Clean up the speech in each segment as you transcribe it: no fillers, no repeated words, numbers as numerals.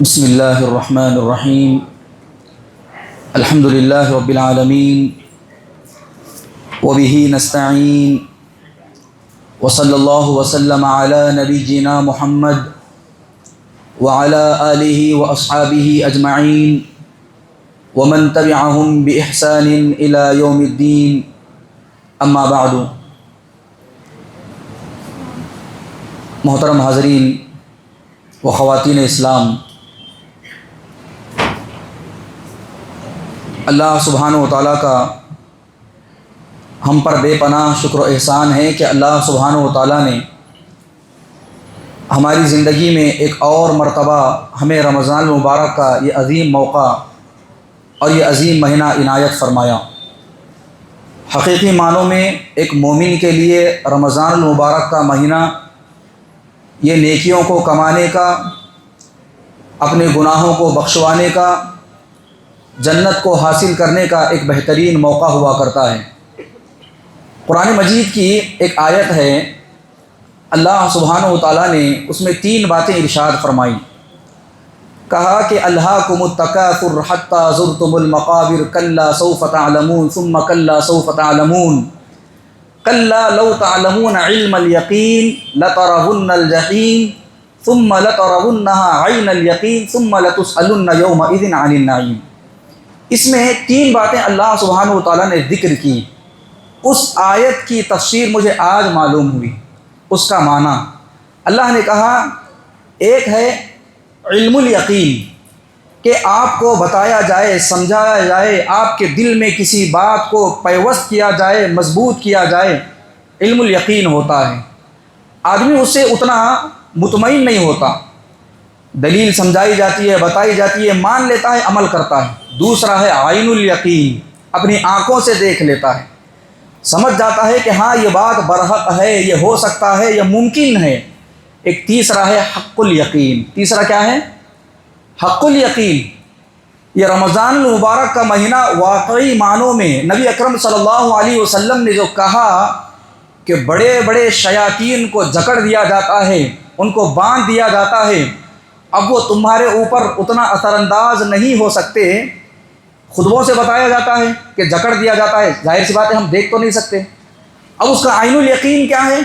بسم اللہ الرحمن الرحیم الحمد للہ رب العالمین وبہ نستعین وصلی اللہ وسلم علی نبینا محمد وعلی آلہ واصحابہ اجمعین ومن تبعہم بإحسان الی یوم الدین اما بعد۔ محترم حاضرین و خواتین اسلام، اللہ سبحانہ و تعالیٰ کا ہم پر بے پناہ شکر و احسان ہے کہ اللہ سبحانہ و تعالیٰ نے ہماری زندگی میں ایک اور مرتبہ ہمیں رمضان المبارک کا یہ عظیم موقع اور یہ عظیم مہینہ عنایت فرمایا۔ حقیقی معنوں میں ایک مومن کے لیے رمضان المبارک کا مہینہ یہ نیکیوں کو کمانے کا، اپنے گناہوں کو بخشوانے کا، جنت کو حاصل کرنے کا ایک بہترین موقع ہوا کرتا ہے۔ قرآن مجید کی ایک آیت ہے، اللہ سبحانہ و تعالیٰ نے اس میں 3 باتیں ارشاد فرمائیں۔ کہا کہ الہاکم التکاثر حتی زرتم المقابر کلا سوف تعلمون ثم کلا سوف تعلمون کلا لو تعلمون علم الیقین لترون الجحیم ثم لترونها عین الیقین ثم لتسألن یومئذ عن النعیم۔ اس میں 3 باتیں اللہ سبحانہ و تعالیٰ نے ذکر کی۔ اس آیت کی تفسیر مجھے آج معلوم ہوئی، اس کا معنی اللہ نے کہا ایک ہے علم الیقین، کہ آپ کو بتایا جائے، سمجھایا جائے، آپ کے دل میں کسی بات کو پیوست کیا جائے، مضبوط کیا جائے، علم الیقین ہوتا ہے۔ آدمی اس سے اتنا مطمئن نہیں ہوتا، دلیل سمجھائی جاتی ہے، بتائی جاتی ہے، مان لیتا ہے، عمل کرتا ہے۔ دوسرا ہے عین الیقین، اپنی آنکھوں سے دیکھ لیتا ہے، سمجھ جاتا ہے کہ ہاں یہ بات برحق ہے، یہ ہو سکتا ہے، یہ ممکن ہے۔ ایک تیسرا ہے حق الیقین۔ تیسرا کیا ہے؟ حق الیقین۔ یہ رمضان المبارک کا مہینہ واقعی معنوں میں نبی اکرم صلی اللہ علیہ وسلم نے جو کہا کہ بڑے بڑے شیاطین کو جکڑ دیا جاتا ہے، ان کو باندھ دیا جاتا ہے، اب وہ تمہارے اوپر اتنا اثر انداز نہیں ہو سکتے۔ خطبوں سے بتایا جاتا ہے کہ جکڑ دیا جاتا ہے، ظاہر سی بات ہے ہم دیکھ تو نہیں سکتے۔ اب اس کا عین الیقین کیا ہے؟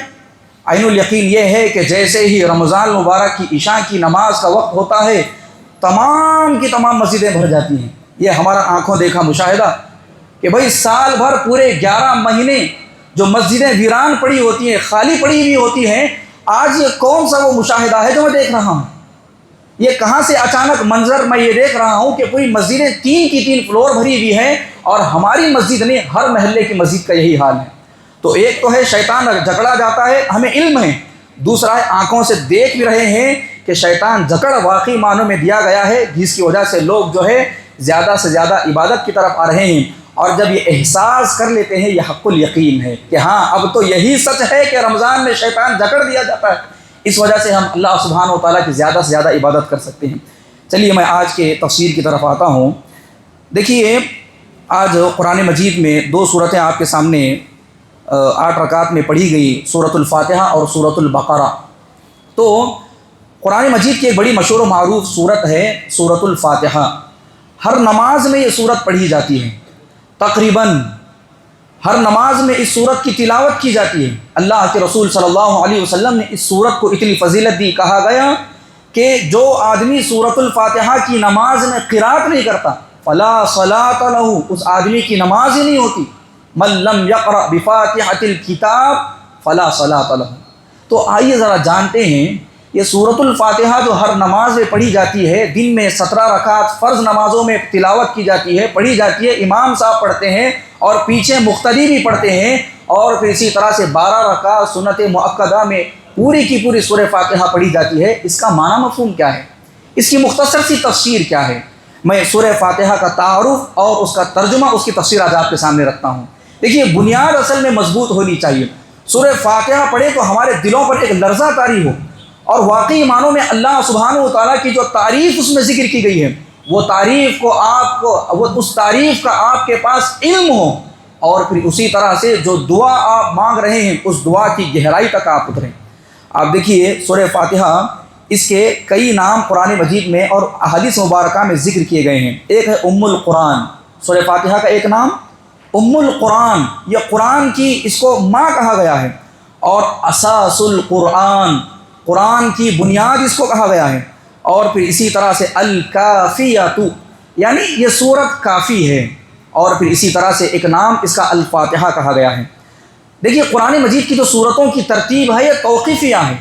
عین الیقین یہ ہے کہ جیسے ہی رمضان المبارک کی عشاء کی نماز کا وقت ہوتا ہے، تمام کی تمام مسجدیں بھر جاتی ہیں۔ یہ ہمارا آنکھوں دیکھا مشاہدہ کہ بھئی سال بھر پورے 11 مہینے جو مسجدیں ویران پڑی ہوتی ہیں، خالی پڑی ہوئی ہوتی ہیں، آج یہ کون سا وہ مشاہدہ ہے جو میں دیکھ رہا ہوں؟ یہ کہاں سے اچانک منظر میں یہ دیکھ رہا ہوں کہ پوری مسجدیں 3 کی 3 فلور بھری ہوئی ہیں، اور ہماری مسجد نہیں، ہر محلے کی مسجد کا یہی حال ہے۔ تو ایک تو ہے شیطان جکڑا جاتا ہے، ہمیں علم ہے۔ دوسرا ہے آنکھوں سے دیکھ بھی رہے ہیں کہ شیطان جکڑ واقعی معنوں میں دیا گیا ہے، جس کی وجہ سے لوگ جو ہے زیادہ سے زیادہ عبادت کی طرف آ رہے ہیں۔ اور جب یہ احساس کر لیتے ہیں، یہ حق الیقین ہے کہ ہاں اب تو یہی سچ ہے کہ رمضان میں شیطان جکڑ دیا جاتا ہے، اس وجہ سے ہم اللہ سبحانہ و تعالیٰ کی زیادہ سے زیادہ عبادت کر سکتے ہیں۔ چلیے میں آج کے تفسیر کی طرف آتا ہوں۔ دیکھیے آج قرآن مجید میں 2 صورتیں آپ کے سامنے 8 رکعات میں پڑھی گئی، سورۃ الفاتحہ اور سورۃ البقرہ۔ تو قرآن مجید کی ایک بڑی مشہور و معروف صورت ہے سورۃ الفاتحہ۔ ہر نماز میں یہ صورت پڑھی جاتی ہے، تقریباً ہر نماز میں اس صورت کی تلاوت کی جاتی ہے۔ اللہ کے رسول صلی اللہ علیہ وسلم نے اس صورت کو اتنی فضیلت دی، کہا گیا کہ جو آدمی سورۃ الفاتحہ کی نماز میں قرات نہیں کرتا فلا صلاۃ لہ، اس آدمی کی نماز ہی نہیں ہوتی۔ من لم یقرأ بفاتحۃ الکتاب فلا صلاۃ لہ۔ تو آئیے ذرا جانتے ہیں یہ سورۃ الفاتحہ جو ہر نماز میں پڑھی جاتی ہے، دن میں 17 رکعت فرض نمازوں میں تلاوت کی جاتی ہے، پڑھی جاتی ہے، امام صاحب پڑھتے ہیں اور پیچھے مقتدی بھی پڑھتے ہیں، اور پھر اسی طرح سے 12 رکعت سنت مؤکدہ میں پوری کی پوری سورہ فاتحہ پڑھی جاتی ہے۔ اس کا معنی مفہوم کیا ہے؟ اس کی مختصر سی تفسیر کیا ہے؟ میں سورہ فاتحہ کا تعارف اور اس کا ترجمہ، اس کی تفسیر آج آپ کے سامنے رکھتا ہوں۔ دیکھیے بنیاد اصل میں مضبوط ہونی چاہیے۔ سورہ فاتحہ پڑھے تو ہمارے دلوں پر ایک لرزہ طاری ہو، اور واقعی معنوں میں اللہ سبحانہ و تعالیٰ کی جو تعریف اس میں ذکر کی گئی ہے، وہ تعریف کو اس تعریف کا آپ کے پاس علم ہو، اور پھر اسی طرح سے جو دعا آپ مانگ رہے ہیں اس دعا کی گہرائی تک آپ اتریں۔ آپ دیکھیے سورہ فاتحہ اس کے کئی نام قرآن مجید میں اور احادیث مبارکہ میں ذکر کیے گئے ہیں۔ ایک ہے ام القرآن، سورہ فاتحہ کا ایک نام ام القرآن، یہ قرآن کی اس کو ماں کہا گیا ہے، اور اساس القرآن، قرآن کی بنیاد اس کو کہا گیا ہے، اور پھر اسی طرح سے الکافیۃ، یعنی یہ سورت کافی ہے، اور پھر اسی طرح سے ایک نام اس کا الفاتحہ کہا گیا ہے۔ دیکھیے قرآن مجید کی جو سورتوں کی ترتیب ہے یہ توقیفیہ ہے،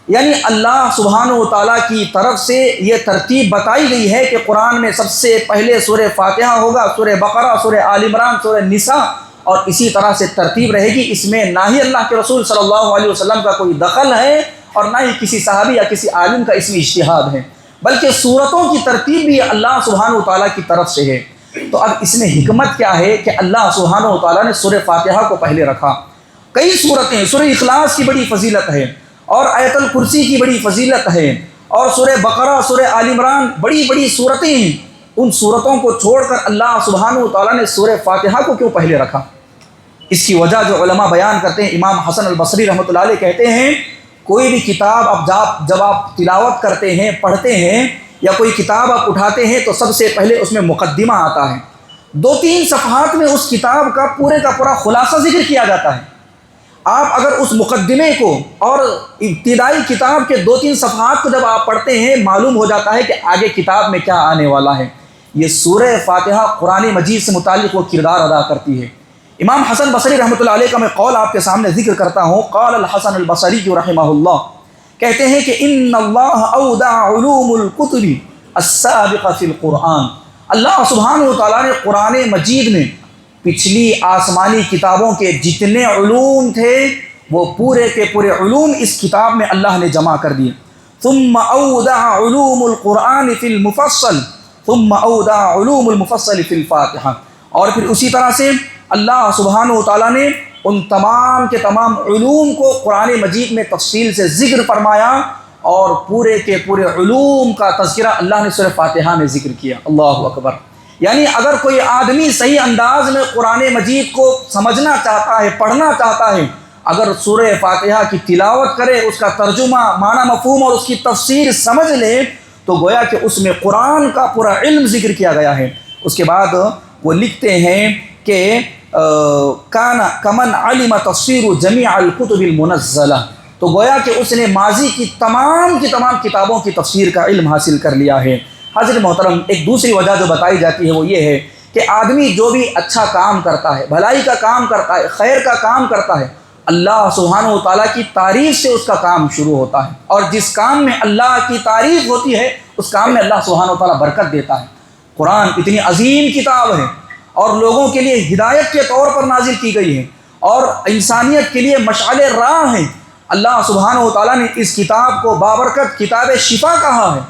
یعنی اللہ سبحانہ و تعالیٰ کی طرف سے یہ ترتیب بتائی گئی ہے کہ قرآن میں سب سے پہلے سورہ فاتحہ ہوگا، سورہ بقرہ، سورہ آل عمران، سورہ نساء، اور اسی طرح سے ترتیب رہے گی۔ اس میں نہ ہی اللہ کے رسول صلی اللہ علیہ وسلم کا کوئی دخل ہے اور نہ ہی کسی صحابی یا کسی عالم کا اس میں اجتہاد ہے، بلکہ سورتوں کی ترتیب بھی اللہ سبحانہ و تعالیٰ کی طرف سے ہے۔ تو اب اس میں حکمت کیا ہے کہ اللہ سبحانہ و تعالیٰ نے سورہ فاتحہ کو پہلے رکھا۔ کئی سورتیں، سورہ اخلاص کی بڑی فضیلت ہے، اور آیت الکرسی کی بڑی فضیلت ہے، اور سورہ بقرہ، سورہ آل عمران، بڑی بڑی سورتیں ہیں۔ ان سورتوں کو چھوڑ کر اللہ سبحانہ و تعالیٰ نے سورہ فاتحہ کو کیوں پہلے رکھا؟ اس کی وجہ جو علماء بیان کرتے ہیں، امام حسن البصری رحمۃ اللہ علیہ کہتے ہیں کوئی بھی کتاب جب آپ تلاوت کرتے ہیں، پڑھتے ہیں، یا کوئی کتاب آپ اٹھاتے ہیں تو سب سے پہلے اس میں مقدمہ آتا ہے، 2-3 صفحات میں اس کتاب کا پورا خلاصہ ذکر کیا جاتا ہے۔ آپ اگر اس مقدمے کو اور ابتدائی کتاب کے 2-3 صفحات کو جب آپ پڑھتے ہیں، معلوم ہو جاتا ہے کہ آگے کتاب میں کیا آنے والا ہے۔ یہ سورہ فاتحہ قرآن مجید سے متعلق وہ کردار ادا کرتی ہے۔ امام حسن بصری رحمۃ اللہ علیہ کا میں قول آپ کے سامنے ذکر کرتا ہوں۔ قال الحسن البصری رحمہ اللہ، کہتے ہیں کہ ان اللہ اودع علوم الکتب السابقہ فی القرآن، اللہ سبحانہ و تعالیٰ نے قرآن مجید میں پچھلی آسمانی کتابوں کے جتنے علوم تھے وہ پورے کے پورے علوم اس کتاب میں اللہ نے جمع کر دیے۔ ثم اودع علوم القرآن فی المفصل، ثم اودع علوم المفصل فی الفاتحہ، اور پھر اسی طرح سے اللہ سبحانہ و تعالیٰ نے ان تمام کے تمام علوم کو قرآن مجید میں تفصیل سے ذکر فرمایا، اور پورے کے پورے علوم کا تذکرہ اللہ نے سورہ فاتحہ میں ذکر کیا۔ اللہ اکبر! یعنی اگر کوئی آدمی صحیح انداز میں قرآن مجید کو سمجھنا چاہتا ہے، پڑھنا چاہتا ہے، اگر سورہ فاتحہ کی تلاوت کرے، اس کا ترجمہ، معنی مفہوم اور اس کی تفسیر سمجھ لے، تو گویا کہ اس میں قرآن کا پورا علم ذکر کیا گیا ہے۔ اس کے بعد وہ لکھتے ہیں کہ کان کمن علم تفسیر جمیع الکتب المنزلہ، تو گویا کہ اس نے ماضی کی تمام کتابوں کی تفسیر کا علم حاصل کر لیا ہے۔ حضرت محترم، ایک دوسری وجہ جو بتائی جاتی ہے وہ یہ ہے کہ آدمی جو بھی اچھا کام کرتا ہے، بھلائی کا کام کرتا ہے، خیر کا کام کرتا ہے، اللہ سبحانہ و تعالیٰ کی تعریف سے اس کا کام شروع ہوتا ہے، اور جس کام میں اللہ کی تعریف ہوتی ہے اس کام میں اللہ سبحانہ و تعالیٰ برکت دیتا ہے۔ قرآن اتنی عظیم کتاب ہے اور لوگوں کے لیے ہدایت کے طور پر نازل کی گئی ہے، اور انسانیت کے لیے مشعل راہ ہے۔ اللہ سبحانہ و تعالیٰ نے اس کتاب کو بابرکت کتاب شفا کہا ہے۔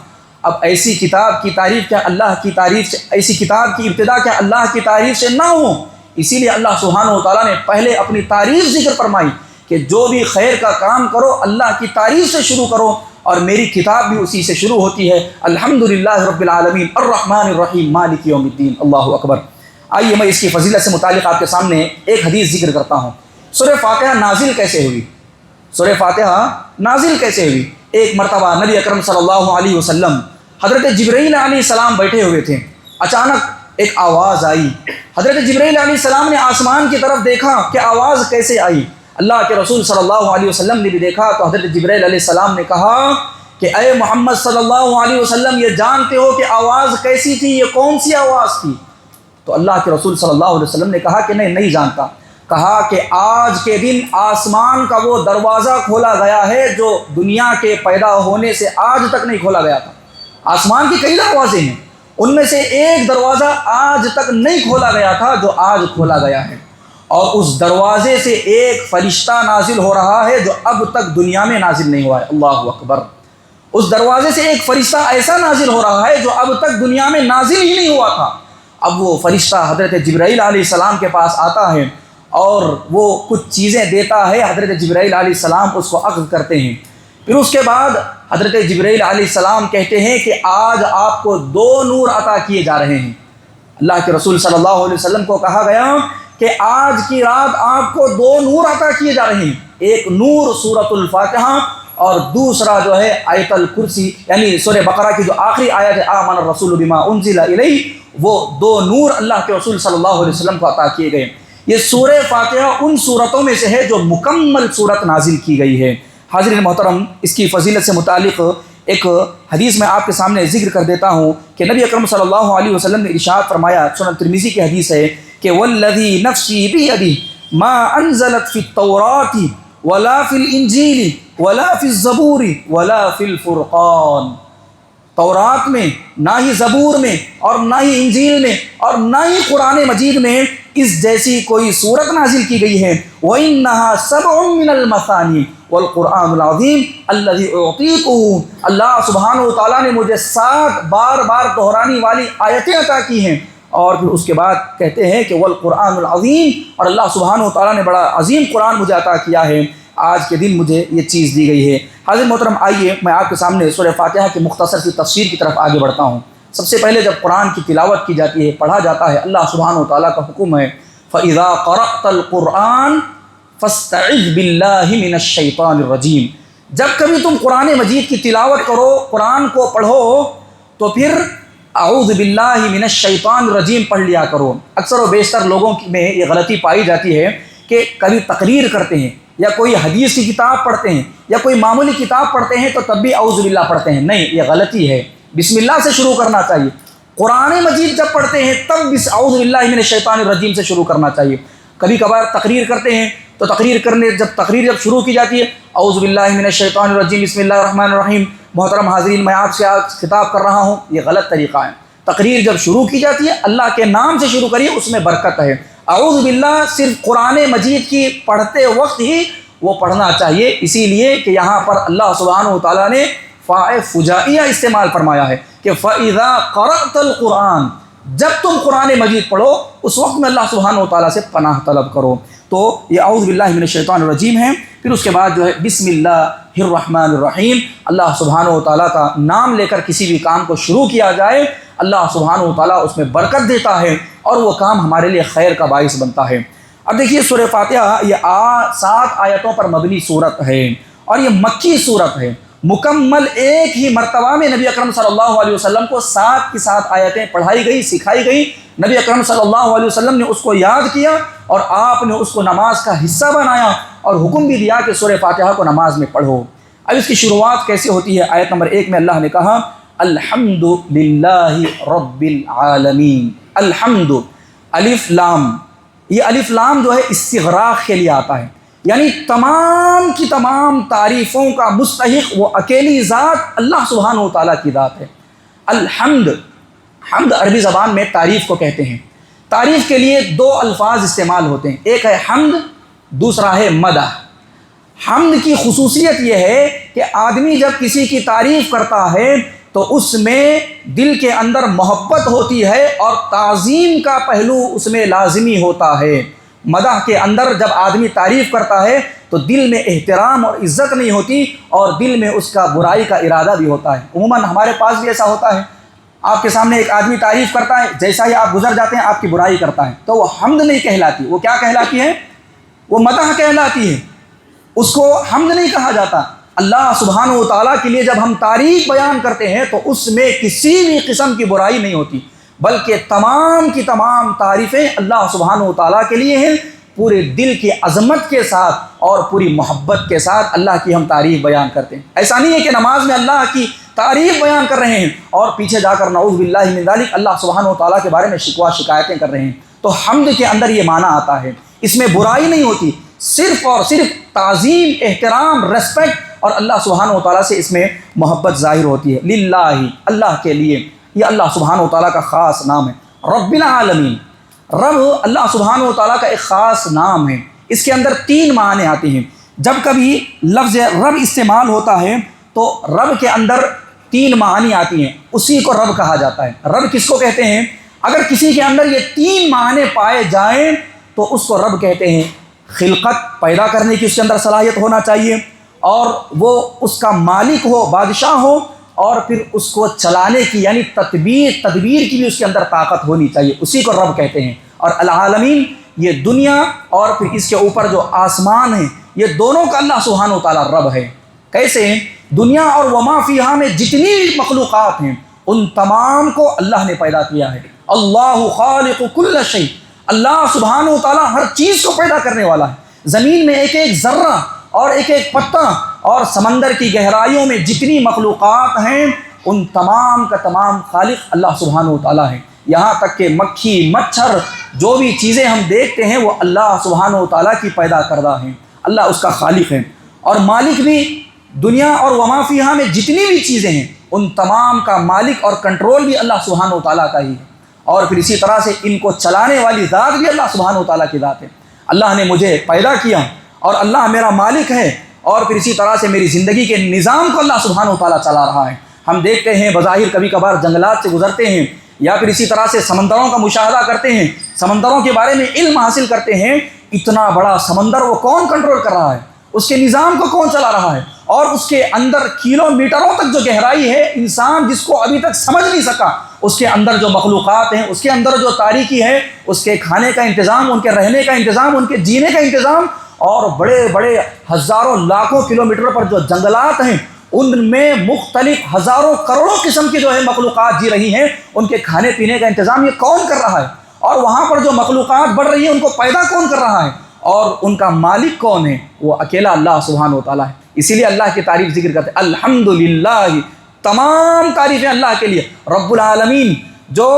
اب ایسی کتاب کی تعریف کیا اللہ کی تعریف سے، ایسی کتاب کی ابتدا کیا اللہ کی تعریف سے نہ ہو؟ اسی لیے اللہ سبحانہ و تعالیٰ نے پہلے اپنی تعریف ذکر فرمائی کہ جو بھی خیر کا کام کرو اللہ کی تعریف سے شروع کرو، اور میری کتاب بھی اسی سے شروع ہوتی ہے، الحمدللہ رب العالمین الرحمن الرحیم مالک یوم الدین۔ اللہ اکبر! آئیے میں اس کی فضیلت سے متعلق آپ کے سامنے ایک حدیث ذکر کرتا ہوں۔ سورہ فاتحہ نازل کیسے ہوئی؟ سورہ فاتحہ نازل کیسے ہوئی؟ ایک مرتبہ نبی اکرم صلی اللہ علیہ وسلم حضرت جبرائیل علیہ السلام بیٹھے ہوئے تھے، اچانک ایک آواز آئی۔ حضرت جبرائیل علیہ السلام نے آسمان کی طرف دیکھا کہ آواز کیسے آئی۔ اللہ کے رسول صلی اللہ علیہ وسلم نے بھی دیکھا تو حضرت جبرائیل علیہ السلام نے کہا کہ اے محمد صلی اللہ علیہ وسلم، یہ جانتے ہو کہ آواز کیسی تھی، یہ کون سی آواز تھی؟ تو اللہ کے رسول صلی اللہ علیہ وسلم نے کہا کہ نہیں جانتا۔ کہا کہ آج کے دن آسمان کا وہ دروازہ کھولا گیا ہے جو دنیا کے پیدا ہونے سے آج تک نہیں کھولا گیا تھا۔ آسمان کی کئی دروازے ہیں، ان میں سے ایک دروازہ آج تک نہیں کھولا گیا تھا جو آج کھولا گیا ہے، اور اس دروازے سے ایک فرشتہ نازل ہو رہا ہے جو اب تک دنیا میں نازل نہیں ہوا ہے۔ اللہ اکبر! اس دروازے سے ایک فرشتہ ایسا نازل ہو رہا ہے جو اب تک دنیا میں نازل ہی نہیں ہوا تھا۔ اب وہ فرشتہ حضرت جبرائیل علیہ السلام کے پاس آتا ہے اور وہ کچھ چیزیں دیتا ہے، حضرت جبرائیل علیہ السلام اس کو اخذ کرتے ہیں۔ پھر اس کے بعد حضرت جبرائیل علیہ السلام کہتے ہیں کہ آج آپ کو 2 نور عطا کیے جا رہے ہیں۔ اللہ کے رسول صلی اللہ علیہ وسلم کو کہا گیا کہ آج کی رات آپ کو 2 نور عطا کیے جا رہے ہیں، ایک نور سورۃ الفاتحہ اور دوسرا جو ہے آیت الکرسی یعنی سورہ بقرہ کی جو آخری آیت ہے آمن الرسول بما انزل الیہ، وہ 2 نور اللہ کے رسول صلی اللہ علیہ وسلم کو عطا کیے گئے۔ یہ سورہ فاتحہ ان صورتوں میں سے ہے جو مکمل صورت نازل کی گئی ہے۔ حاضرین محترم، اس کی فضیلت سے متعلق ایک حدیث میں آپ کے سامنے ذکر کر دیتا ہوں کہ نبی اکرم صلی اللہ علیہ وسلم نے ارشاد فرمایا، سنن ترمذی کی حدیث ہے کہ والذی نفسی بیدہ ما انزلت فی التوراۃ ولا فی الانجیل ولا فی الزبور ولا فی الفرقان، تورات میں، نہ ہی زبور میں، اور نہ ہی انجیل میں، اور نہ ہی قرآن مجید میں اس جیسی کوئی صورت نازل کی گئی ہے۔ وَإِنَّهَا سَبْعٌ مِّنَ الْمَثَانِي وَالْقُرْآنُ الْعَظِيمُ الَّذِي أُعْطِيتُهُ، اللہ سبحانہ و تعالیٰ نے مجھے 7 بار دہرانی والی آیتیں عطا کی ہیں، اور پھر اس کے بعد کہتے ہیں کہ والقرآن العظیم، اور اللہ سبحانہ و تعالیٰ نے بڑا عظیم قرآن مجھے عطا کیا ہے، آج کے دن مجھے یہ چیز دی گئی ہے۔ حاضر محترم، آئیے میں آپ کے سامنے سورہ فاتحہ کی مختصر سی تفسیر کی طرف آگے بڑھتا ہوں۔ سب سے پہلے جب قرآن کی تلاوت کی جاتی ہے، پڑھا جاتا ہے، اللہ سبحانہ و تعالیٰ کا حکم ہے فَإِذَا قَرَأْتَ الْقُرْآنَ فَاسْتَعِذْ بِاللَّهِ مِنَ الشَّيْطَانِ الرَّجِيمِ، جب کبھی تم قرآن مجید کی تلاوت کرو، قرآن کو پڑھو، تو پھر اعوذ باللہ من الشیطان الرجیم پڑھ لیا کرو۔ اکثر و بیشتر لوگوں میں یہ غلطی پائی جاتی ہے کہ کبھی تقریر کرتے ہیں یا کوئی حدیث کی کتاب پڑھتے ہیں یا کوئی معمولی کتاب پڑھتے ہیں تو تب بھی اعوذ باللہ پڑھتے ہیں۔ نہیں، یہ غلطی ہے، بسم اللہ سے شروع کرنا چاہیے۔ قرآن مجید جب پڑھتے ہیں تب اعوذ باللہ من الشیطان الرجیم سے شروع کرنا چاہیے۔ کبھی کبھار تقریر کرتے ہیں تو تقریر جب شروع کی جاتی ہے اعوذ باللہ من الشیطان الرجیم بسم اللہ الرحمن الرحیم، محترم حاضرین، میں آپ سے آج خطاب کر رہا ہوں، یہ غلط طریقہ ہے۔ تقریر جب شروع کی جاتی ہے اللہ کے نام سے شروع کریے، اس میں برکت ہے۔ اعوذ باللہ صرف قرآن مجید کی پڑھتے وقت ہی وہ پڑھنا چاہیے، اسی لیے کہ یہاں پر اللہ سبحانہ و تعالیٰ نے فاء فجائیہ استعمال فرمایا ہے کہ فَإِذَا قَرَأْتَ الْقُرْآنَ، جب تم قرآن مجید پڑھو اس وقت میں اللہ سبحانہ و تعالیٰ سے پناہ طلب کرو۔ تو یہ اعوذ باللہ من الشیطان الرجیم ہے۔ پھر اس کے بعد جو ہے بسم اللہ الرحمن الرحیم، اللہ سبحانہ و تعالیٰ کا نام لے کر کسی بھی کام کو شروع کیا جائے، اللہ سبحانہ و تعالیٰ اس میں برکت دیتا ہے اور وہ کام ہمارے لیے خیر کا باعث بنتا ہے۔ اب دیکھیے سورہ فاتحہ یہ 7 آیتوں پر مبنی صورت ہے اور یہ مکی صورت ہے۔ مکمل ایک ہی مرتبہ میں نبی اکرم صلی اللہ علیہ وسلم کو 7 کی 7 آیتیں پڑھائی گئی، سکھائی گئی۔ نبی اکرم صلی اللہ علیہ وسلم نے اس کو یاد کیا اور آپ نے اس کو نماز کا حصہ بنایا اور حکم بھی دیا کہ سورہ فاتحہ کو نماز میں پڑھو۔ اب اس کی شروعات کیسے ہوتی ہے؟ آیت نمبر 1 میں اللہ نے کہا الحمد للہ رب العالمین۔ الحمد، الف لام، یہ الف لام جو ہے استغراق کے لیے آتا ہے، یعنی تمام کی تمام تعریفوں کا مستحق وہ اکیلی ذات اللہ سبحانہ و تعالیٰ کی ذات ہے۔ الحمد، حمد عربی زبان میں تعریف کو کہتے ہیں۔ تعریف کے لیے 2 الفاظ استعمال ہوتے ہیں، ایک ہے حمد، دوسرا ہے مدح۔ حمد کی خصوصیت یہ ہے کہ آدمی جب کسی کی تعریف کرتا ہے تو اس میں دل کے اندر محبت ہوتی ہے اور تعظیم کا پہلو اس میں لازمی ہوتا ہے۔ مدح کے اندر جب آدمی تعریف کرتا ہے تو دل میں احترام اور عزت نہیں ہوتی اور دل میں اس کا برائی کا ارادہ بھی ہوتا ہے۔ عموماً ہمارے پاس بھی ایسا ہوتا ہے، آپ کے سامنے ایک آدمی تعریف کرتا ہے، جیسا ہی آپ گزر جاتے ہیں آپ کی برائی کرتا ہے، تو وہ حمد نہیں کہلاتی، وہ کیا کہلاتی ہے؟ وہ مدح کہلاتی ہے، اس کو حمد نہیں کہا جاتا۔ اللہ سبحانہ و تعالیٰ کے لیے جب ہم تعریف بیان کرتے ہیں تو اس میں کسی بھی قسم کی برائی نہیں ہوتی، بلکہ تمام کی تمام تعریفیں اللہ سبحانہ و تعالیٰ کے لیے ہیں۔ پورے دل کی عظمت کے ساتھ اور پوری محبت کے ساتھ اللہ کی ہم تعریف بیان کرتے ہیں۔ ایسا نہیں ہے کہ نماز میں اللہ کی تعریف بیان کر رہے ہیں اور پیچھے جا کر نعوذ باللہ من ذالک اللہ سبحانہ و تعالیٰ کے بارے میں شکوہ شکایتیں کر رہے ہیں۔ تو حمد کے اندر یہ معنی آتا ہے، اس میں برائی نہیں ہوتی، صرف اور صرف تعظیم، احترام، ریسپیکٹ اور اللہ سبحانہ و تعالیٰ سے اس میں محبت ظاہر ہوتی ہے۔ للہ، اللہ کے لیے، یہ اللہ سبحانہ و تعالیٰ کا خاص نام ہے۔ رب العالمین، رب اللہ سبحانہ و تعالیٰ کا ایک خاص نام ہے۔ اس کے اندر 3 معنی آتے ہیں۔ جب کبھی لفظ رب استعمال ہوتا ہے تو رب کے اندر 3 معانی آتی ہیں، اسی کو رب کہا جاتا ہے۔ رب کس کو کہتے ہیں؟ اگر کسی کے اندر یہ 3 معنی پائے جائیں تو اس کو رب کہتے ہیں۔ خلقت، پیدا کرنے کی اس کے اندر صلاحیت ہونا چاہیے، اور وہ اس کا مالک ہو، بادشاہ ہو، اور پھر اس کو چلانے کی یعنی تدبیر کی بھی اس کے اندر طاقت ہونی چاہیے، اسی کو رب کہتے ہیں۔ اور العالمین، یہ دنیا اور پھر اس کے اوپر جو آسمان ہیں، یہ دونوں کا اللہ سبحانہ و تعالیٰ رب ہے۔ کیسے؟ دنیا اور وما فیہا میں جتنی مخلوقات ہیں ان تمام کو اللہ نے پیدا کیا ہے۔ اللہ خالق کل شیء، اللہ سبحانہ و تعالیٰ ہر چیز کو پیدا کرنے والا ہے۔ زمین میں ایک ایک ذرہ اور ایک ایک پتا اور سمندر کی گہرائیوں میں جتنی مخلوقات ہیں ان تمام کا تمام خالق اللہ سبحانہ و تعالیٰ ہے۔ یہاں تک کہ مکھی مچھر جو بھی چیزیں ہم دیکھتے ہیں وہ اللہ سبحانہ و تعالیٰ کی پیدا کردہ ہیں، اللہ اس کا خالق ہے اور مالک بھی۔ دنیا اور وما فیہا میں جتنی بھی چیزیں ہیں ان تمام کا مالک اور کنٹرول بھی اللہ سبحانہ و تعالیٰ کا ہی ہے، اور پھر اسی طرح سے ان کو چلانے والی ذات بھی اللہ سبحانہ و تعالیٰ کی ذات ہے۔ اللہ نے مجھے پیدا کیا اور اللہ میرا مالک ہے، اور پھر اسی طرح سے میری زندگی کے نظام کو اللہ سبحانہ و تعالیٰ چلا رہا ہے۔ ہم دیکھتے ہیں بظاہر کبھی کبھار جنگلات سے گزرتے ہیں یا پھر اسی طرح سے سمندروں کا مشاہدہ کرتے ہیں، سمندروں کے بارے میں علم حاصل کرتے ہیں، اتنا بڑا سمندر وہ کون کنٹرول کر رہا ہے، اس کے نظام کو کون چلا رہا ہے، اور اس کے اندر کلومیٹروں تک جو گہرائی ہے، انسان جس کو ابھی تک سمجھ نہیں سکا، اس کے اندر جو مخلوقات ہیں، اس کے اندر جو تاریکی ہے، اس کے کھانے کا انتظام، ان کے رہنے کا انتظام، ان کے جینے کا انتظام، اور بڑے بڑے ہزاروں لاکھوں کلومیٹر پر جو جنگلات ہیں ان میں مختلف ہزاروں کروڑوں قسم کی جو ہے مخلوقات جی رہی ہیں، ان کے کھانے پینے کا انتظام یہ کون کر رہا ہے، اور وہاں پر جو مخلوقات بڑھ رہی ہیں ان کو پیدا کون کر رہا ہے، اور ان کا مالک کون ہے؟ وہ اکیلا اللہ سبحانہ و تعالیٰ ہے۔ اسی لیے اللہ کی تعریف ذکر کرتے ہیں، الحمدللہ، تمام تعریفیں اللہ کے لیے، رب العالمین، جو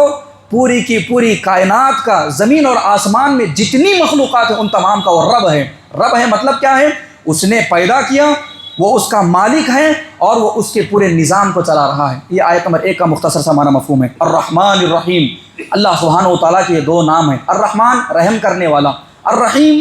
پوری کی پوری کائنات کا، زمین اور آسمان میں جتنی مخلوقات ہیں ان تمام کا وہ رب ہے۔ رب ہے مطلب کیا ہے؟ اس نے پیدا کیا، وہ اس کا مالک ہے اور وہ اس کے پورے نظام کو چلا رہا ہے۔ یہ آیت نمبر 1 کا مختصر سا معنی مفہوم ہے۔ الرحمن الرحیم، اللہ سبحانہ و تعالیٰ کے یہ دو نام ہیں، الرحمن رحم کرنے والا، الرحیم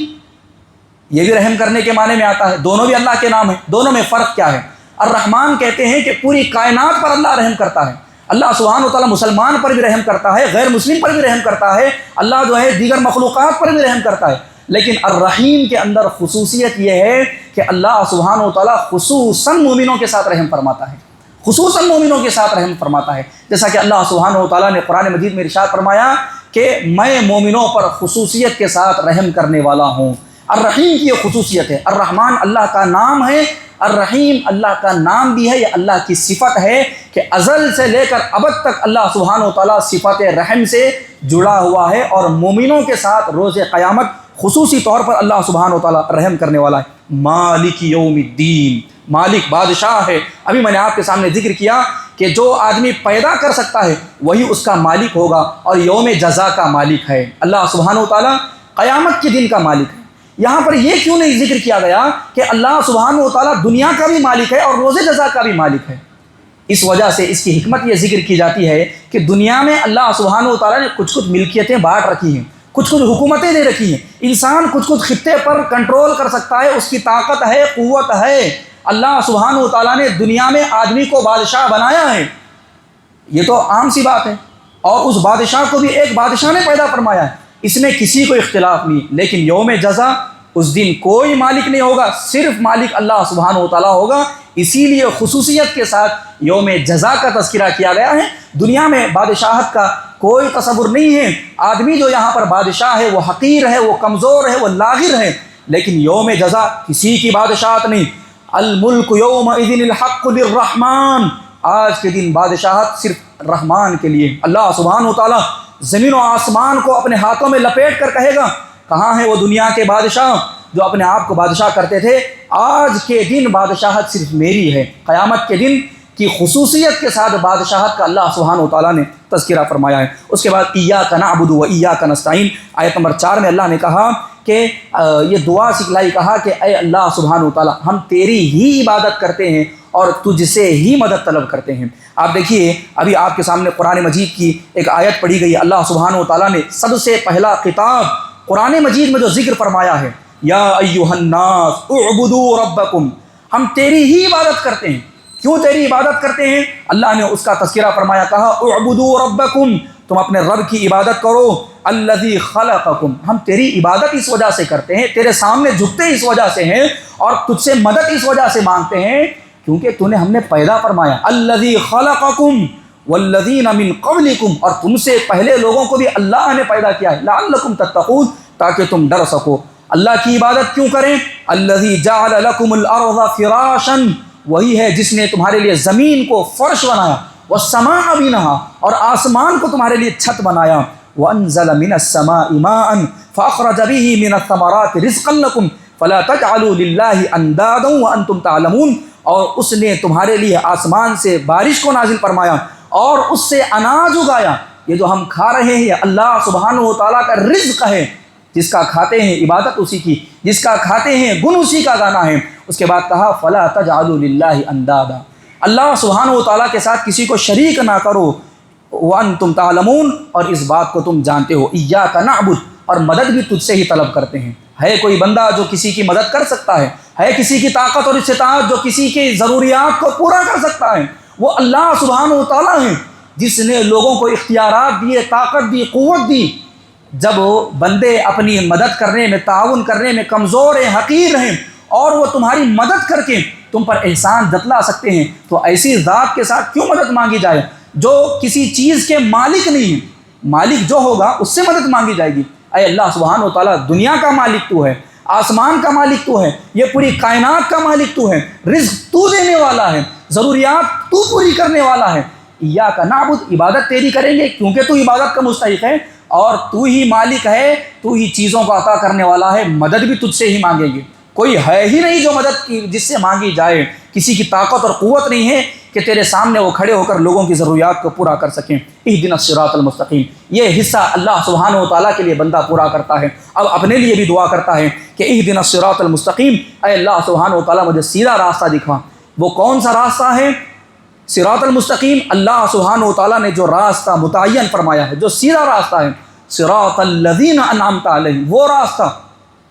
یہ بھی رحم کرنے کے معنی میں آتا ہے، دونوں بھی اللہ کے نام ہیں۔ دونوں میں فرق کیا ہے؟ الرحمن کہتے ہیں کہ پوری کائنات پر اللہ رحم کرتا ہے، اللہ سبحانہ و تعالیٰ مسلمان پر بھی رحم کرتا ہے، غیر مسلم پر بھی رحم کرتا ہے، اللہ جو ہے دیگر مخلوقات پر بھی رحم کرتا ہے۔ لیکن الرحیم کے اندر خصوصیت یہ ہے کہ اللہ سبحانہ و تعالیٰ خصوصاً مومنوں کے ساتھ رحم فرماتا ہے، خصوصاً مومنوں کے ساتھ رحم فرماتا ہے، جیسا کہ اللہ سبحانہ و تعالیٰ نے قرآن مجید میں ارشاد فرمایا کہ میں مومنوں پر خصوصیت کے ساتھ رحم کرنے والا ہوں۔ الرحیم کی یہ خصوصیت ہے۔ الرحمن اللہ کا نام ہے، الرحیم اللہ کا نام بھی ہے، یہ اللہ کی صفت ہے کہ ازل سے لے کر ابد تک اللہ سبحانہ و تعالیٰ صفت رحم سے جڑا ہوا ہے، اور مومنوں کے ساتھ روز قیامت خصوصی طور پر اللہ سبحانہ و تعالیٰ رحم کرنے والا ہے۔ مالک یوم الدین، مالک بادشاہ ہے۔ ابھی میں نے آپ کے سامنے ذکر کیا کہ جو آدمی پیدا کر سکتا ہے وہی اس کا مالک ہوگا، اور یوم جزا کا مالک ہے اللہ سبحانہ و تعالیٰ، قیامت کے دن کا مالک ہے۔ یہاں پر یہ کیوں نہیں ذکر کیا گیا کہ اللہ سبحانہ و تعالیٰ دنیا کا بھی مالک ہے اور روز جزا کا بھی مالک ہے؟ اس وجہ سے اس کی حکمت یہ ذکر کی جاتی ہے کہ دنیا میں اللہ سبحانہ و تعالیٰ نے کچھ ملکیتیں بانٹ رکھی ہیں، کچھ حکومتیں دے رکھی ہیں، انسان کچھ خطے پر کنٹرول کر سکتا ہے، اس کی طاقت ہے، قوت ہے۔ اللہ سبحانہ و تعالیٰ نے دنیا میں آدمی کو بادشاہ بنایا ہے، یہ تو عام سی بات ہے، اور اس بادشاہ کو بھی ایک بادشاہ نے پیدا فرمایا ہے، اس میں کسی کو اختلاف نہیں۔ لیکن یوم جزا، اس دن کوئی مالک نہیں ہوگا، صرف مالک اللہ سبحانہ و تعالیٰ ہوگا، اسی لیے خصوصیت کے ساتھ یوم جزا کا تذکرہ کیا گیا ہے۔ دنیا میں بادشاہت کا کوئی تصور نہیں ہے، آدمی جو یہاں پر بادشاہ ہے وہ حقیر ہے، وہ کمزور ہے، وہ لاغر ہے، لیکن یوم جزا کسی کی بادشاہت نہیں۔ الملک یومئذ الحق للرحمن، آج کے دن بادشاہت صرف رحمان کے لیے۔ اللہ سبحانہ و تعالیٰ زمین و آسمان کو اپنے ہاتھوں میں لپیٹ کر کہے گا، کہاں ہیں وہ دنیا کے بادشاہ جو اپنے آپ کو بادشاہ کرتے تھے؟ آج کے دن بادشاہت صرف میری ہے۔ قیامت کے دن کی خصوصیت کے ساتھ بادشاہت کا اللہ سبحانہ و تعالیٰ نے تذکرہ فرمایا ہے۔ اس کے بعد ایاک نعبد و ایاک نستعین، آیت نمبر 4 میں اللہ نے کہا کہ یہ دعا سکھلائی، کہا کہ اے اللہ سبحانہ و تعالیٰ ہم تیری ہی عبادت کرتے ہیں اور تجھ سے ہی مدد طلب کرتے ہیں۔ آپ دیکھیے ابھی آپ کے سامنے قرآن مجید کی ایک آیت پڑھی گئی، اللہ سبحانہ و تعالیٰ نے سب سے پہلا خطاب قرآن مجید میں جو ذکر فرمایا ہے، یا ایھا الناس اعبدوا ربکم، ہم تیری ہی عبادت کرتے ہیں۔ کیوں تیری عبادت کرتے ہیں؟ اللہ نے اس کا تذکرہ فرمایا، کہا اعبدوا ربکم، تم اپنے رب کی عبادت کرو، الذی خلقکم، ہم تیری عبادت اس وجہ سے کرتے ہیں، تیرے سامنے جھکتے اس وجہ سے ہیں، اور تجھ سے مدد اس وجہ سے مانگتے ہیں کیونکہ تو نے ہم نے پیدا فرمایا، الذی خلقکم والذین من قبلکم، اور تم سے پہلے لوگوں کو بھی اللہ نے پیدا کیا ہے، لعلکم تتقون، تاکہ تم ڈر سکو۔ اللہ کی عبادت کیوں کریں؟ الذی جعل لکم الارض فراشا وہی ہے جس نے تمہارے لیے زمین کو فرش بنایا، والسماء بناها، اور آسمان کو تمہارے لیے چھت بنایا، وانزل من السماء ماء فاخرج به من الثمرات رزقا لكم فلا تجعلوا لله اندادا وانتم تعلمون، اور اس نے تمہارے لیے آسمان سے بارش کو نازل فرمایا اور اس سے اناج اگایا۔ یہ جو ہم کھا رہے ہیں اللہ سبحانہ و تعالیٰ کا رزق ہے، جس کا کھاتے ہیں عبادت اسی کی، جس کا کھاتے ہیں گن اسی کا گانا ہے۔ اس کے بعد کہا فلا تجعلوا للہ اندادا، اللہ سبحانہ و تعالیٰ کے ساتھ کسی کو شریک نہ کرو، وانتم تعلمون، اور اس بات کو تم جانتے ہو، ایاک نعبد، اور مدد بھی تجھ سے ہی طلب کرتے ہیں۔ ہے کوئی بندہ جو کسی کی مدد کر سکتا ہے کسی کی طاقت اور استطاعت جو کسی کی ضروریات کو پورا کر سکتا ہے؟ وہ اللہ سبحانہ و تعالیٰ ہے جس نے لوگوں کو اختیارات دیے، طاقت دی، قوت دی۔ جب بندے اپنی مدد کرنے میں، تعاون کرنے میں کمزور ہیں، حقیر ہیں، اور وہ تمہاری مدد کر کے تم پر احسان جتلا سکتے ہیں، تو ایسی ذات کے ساتھ کیوں مدد مانگی جائے جو کسی چیز کے مالک نہیں ہے؟ مالک جو ہوگا اس سے مدد مانگی جائے گی۔ اے اللہ سبحانہ و تعالیٰ، دنیا کا مالک تو ہے، آسمان کا مالک تو ہے، یہ پوری کائنات کا مالک تو ہے، رزق تو دینے والا ہے، ضروریات تو پوری کرنے والا ہے۔ ایاک نعبد، عبادت تیری کریں گے کیونکہ تو عبادت کا مستحق ہے، اور تو ہی مالک ہے، تو ہی چیزوں کو عطا کرنے والا ہے، مدد بھی تجھ سے ہی مانگیں گے۔ کوئی ہے ہی نہیں جو مدد کی جس سے مانگی جائے، کسی کی طاقت اور قوت نہیں ہے کہ تیرے سامنے وہ کھڑے ہو کر لوگوں کی ضروریات کو پورا کر سکیں۔ اہدنا الصراط المستقیم، یہ حصہ اللہ سبحانہ و تعالیٰ کے لیے بندہ پورا کرتا ہے۔ اب اپنے لیے بھی دعا کرتا ہے کہ اہدنا الصراط المستقیم، اے اللہ سبحانہ و تعالیٰ مجھے سیدھا راستہ دکھا۔ وہ کون سا راستہ ہے؟ صراط المستقیم، اللہ سبحانہ و تعالیٰ نے جو راستہ متعین فرمایا ہے، جو سیدھا راستہ ہے، صراط الذین انعمت علیہم، وہ راستہ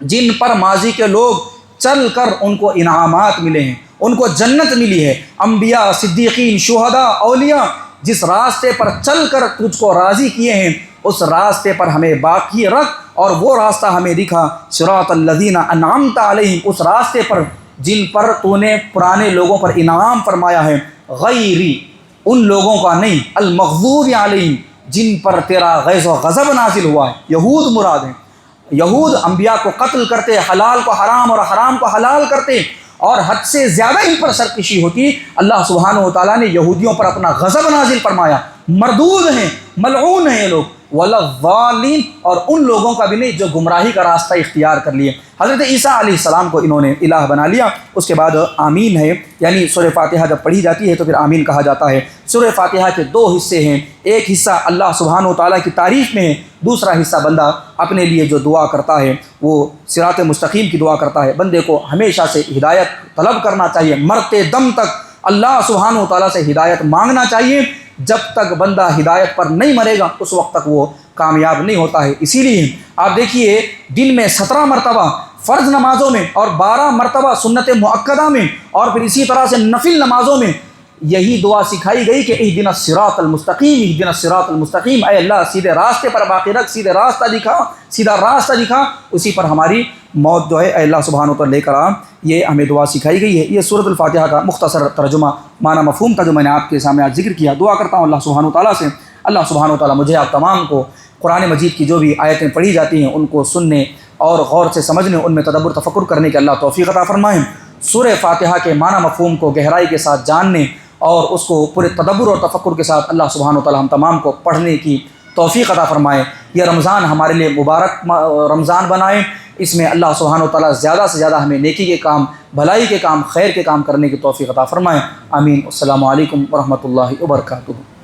جن پر ماضی کے لوگ چل کر ان کو انعامات ملے ہیں، ان کو جنت ملی ہے، انبیاء، صدیقین، شہداء، اولیاء، جس راستے پر چل کر تجھ کو راضی کیے ہیں، اس راستے پر ہمیں باقی رکھ، اور وہ راستہ ہمیں دکھا، صراط الذین انعمت علیہم، اس راستے پر جن پر تو نے پرانے لوگوں پر انعام فرمایا ہے، غیری، ان لوگوں کا نہیں، المغضوب علیہم، جن پر تیرا غیظ و غضب نازل ہوا ہے۔ یہود مراد ہیں، یہود انبیاء کو قتل کرتے، حلال کو حرام اور حرام کو حلال کرتے، اور حد سے زیادہ ان پر سرکشی ہوتی۔ اللہ سبحانہ و تعالیٰ نے یہودیوں پر اپنا غضب نازل فرمایا، مردود ہیں، ملعون ہیں یہ لوگ، والضالین، اور ان لوگوں کا بھی نہیں جو گمراہی کا راستہ اختیار کر لیے۔ حضرت عیسیٰ علیہ السلام کو انہوں نے الہ بنا لیا۔ اس کے بعد آمین ہے، یعنی سورہ فاتحہ جب پڑھی جاتی ہے تو پھر آمین کہا جاتا ہے۔ سورہ فاتحہ کے دو حصے ہیں، ایک حصہ اللہ سبحانہ و تعالیٰ کی تعریف میں ہے، دوسرا حصہ بندہ اپنے لیے جو دعا کرتا ہے وہ صراط مستقیم کی دعا کرتا ہے۔ بندے کو ہمیشہ سے ہدایت طلب کرنا چاہیے، مرتے دم تک اللہ سبحانہ و تعالیٰ سے ہدایت مانگنا چاہیے۔ جب تک بندہ ہدایت پر نہیں مرے گا اس وقت تک وہ کامیاب نہیں ہوتا ہے۔ اسی لیے آپ دیکھیے دن میں 17 مرتبہ فرض نمازوں میں اور 12 مرتبہ سنت مؤکدہ میں اور پھر اسی طرح سے نفل نمازوں میں یہی دعا سکھائی گئی کہ اہدنا الصراط المستقیم، اہدنا الصراط المستقیم، اے اللہ سیدھے راستے پر باقی رکھ، سیدھے راستہ دکھا، سیدھا راستہ دکھا، اسی پر ہماری موت جو ہے اے اللہ سبحانہ وتعالی لے کر آ۔ یہ ہمیں دعا سکھائی گئی ہے۔ یہ سورۃ الفاتحہ کا مختصر ترجمہ، معنی مفہوم تھا جو میں نے آپ کے سامنے آج ذکر کیا۔ دعا کرتا ہوں اللہ سبحانہ وتعالی سے، اللہ سبحانہ وتعالی مجھے آپ تمام کو قرآن مجید کی جو بھی آیتیں پڑھی جاتی ہیں ان کو سننے اور غور سے سمجھنے، ان میں تدبر تفکر کرنے کے اللہ توفیق عطا فرمائیں۔ سورہ فاتحہ کے معنی مفہوم کو گہرائی کے ساتھ جاننے اور اس کو پورے تدبر اور تفکر کے ساتھ اللہ سبحانہ وتعالی ہم تمام کو پڑھنے کی توفیق عطا فرمائے۔ یہ رمضان ہمارے لیے مبارک رمضان بنائے، اس میں اللہ سبحانہ وتعالی زیادہ سے زیادہ ہمیں نیکی کے کام، بھلائی کے کام، خیر کے کام کرنے کی توفیق عطا فرمائے۔ آمین۔ السلام علیکم ورحمۃ اللہ وبرکاتہ۔